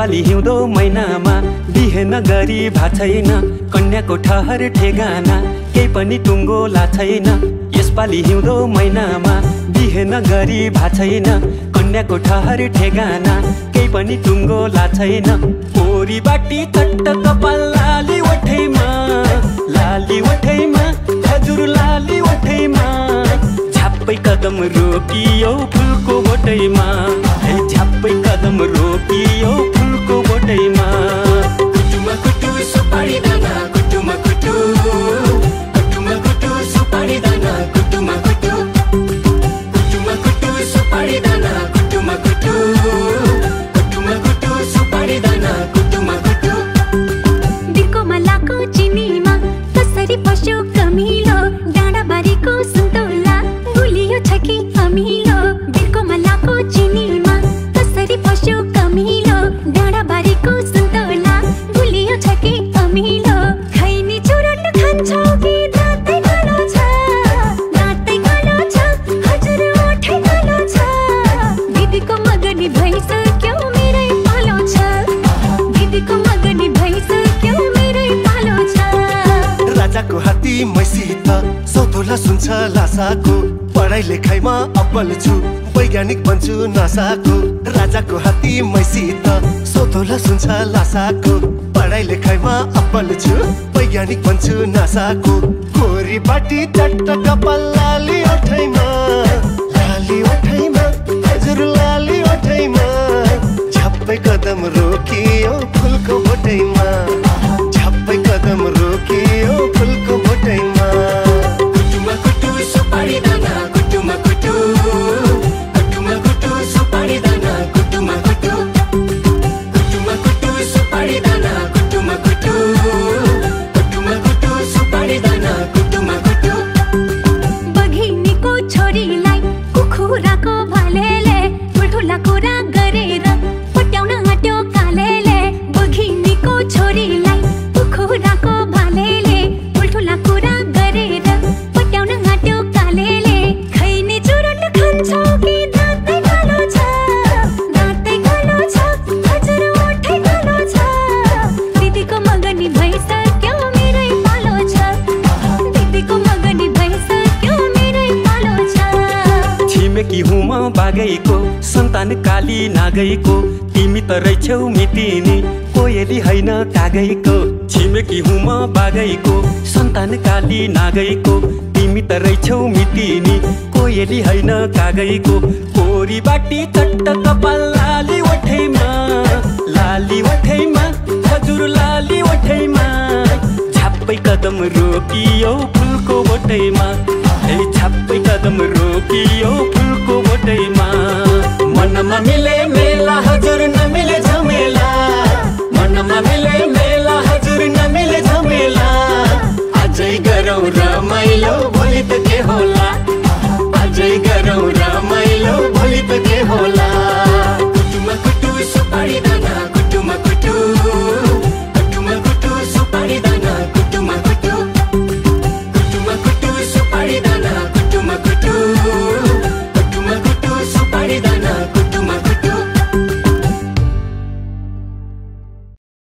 यसपालि हिउँदो महिनामा बिहे नगरी भा छैन कन्याको ठहर ठेगाना केही पनि टुङ्गो ला छैन। यसपालि हिउँदो महिनामा बिहे नगरी भा छैन कन्याको ठहर ठेगाना केही पनि टुङ्गो ला छैन। ओरी बाटी चट्ट कपाल लाली ओठैमा लाली ओठैमा हजुर लाली ओठैमा झ्याप्पै कदम रोकियो फुलको बोटैमा झ्याप्पै कदम रोकियो फुलको बोटैमा। कुटुमा कुटु सुपारी दाना कुटुमा कुटु कुटुमा कुटु सुपारी दाना कुटुमा कुटु कुटुमा कुटु सुपारी दाना कुटुमा कुटु कुटुमा कुटु सुपारी दाना कुटुमा कुटु। दिलको मलाको चिनीमा कसरी पस्यो कमिलो डाँडाबारीको सुन्तोला गुलियो छ कि अमिलो। दिलको मलाको चिनीमा कसरी पस्यो कमिलो डाँडाबारीको सुन्तोला गुलियो छ कि अमिलो। खैनी चुरन खान्छौ कि दाँतै कालो छ दाँतै कालो छ हजुर ओठै कालो छ। दिदीको मगनी भइसक्यो मेरै पालो छ दिदीको मगनी भइसक्यो मेरै पालो छ। राजाको हात्ती मैसित सौतोला सुन्छ लासाको पढाइ लेखाइमा अब्बल छु वैज्ञानिक बन्छु नासाको। राजाको हात्ती मैसित सौतोला सुन्छ लासाको पढाइ लेखाइमा अब्बल छु वैज्ञानिक बन्छु नासाको। कोरी बाटी चट्ट कपाल लाली ओठैमा लाली ओठैमा हजुर लाली ओठैमा झ्याप्पै कदम रोकियो फुलको बोटैमा झ्याप्पै कदम रोकियो फुलको बोटैमा। कुटुमा कुटु सुपारी दाना कुटुमा कुटु कुटुमा कुटु सुपारी दाना कुटुमा कुटु कुटुमा कुटु सुपारी दाना कुटुमा कुटु कुटुमा कुटु सुपारी दाना कुटुमा कुटु। बघिनीको छोरीलाई कुखुराको भालेले ठुल्ठुला कुरा गरेर पट्याउन आँट्यो कालेले। बघिनीको छोरीलाई कुखुराको भालेले ठुल्ठुला कुरा गरेर पट्याउन आँट्यो कालेले। खैनी चुरन खान्छौ कि दाँतै कालो छ दाँतै कालो छ हजुर ओठै कालो छ। दिदीको मगनी भइसक्यो मेरै पालो छ दिदीको मगनी भइसक्यो मेरै पालो छ। छिमेकी हुँ म बागैको सन्तान काली नागैको तिमी त रहेछौ मितिनी कोयली होइन कागैको। छिमेकी हुँ म बागैको सन्तान काली नागैको तिमी त रहेछौ मितिनी कोयली होइन कागैको। कोरी बाटी चट्ट कपाल लाली ओठैमा लाली ओठैमा हजुर लाली ओठैमा झ्याप्पै कदम रोकियो फुलको बोटैमा झ्याप्पै कदम रोकियो फुलको बोटैमा। मनमा मिले मेला हजुर नमिले झमेला मनमा मिले मेला हजुर नमिले झमेला। अझै गरौँ रमाइलो भोलि त के होला अझै गरौँ रमाइलो भोलि त के होला।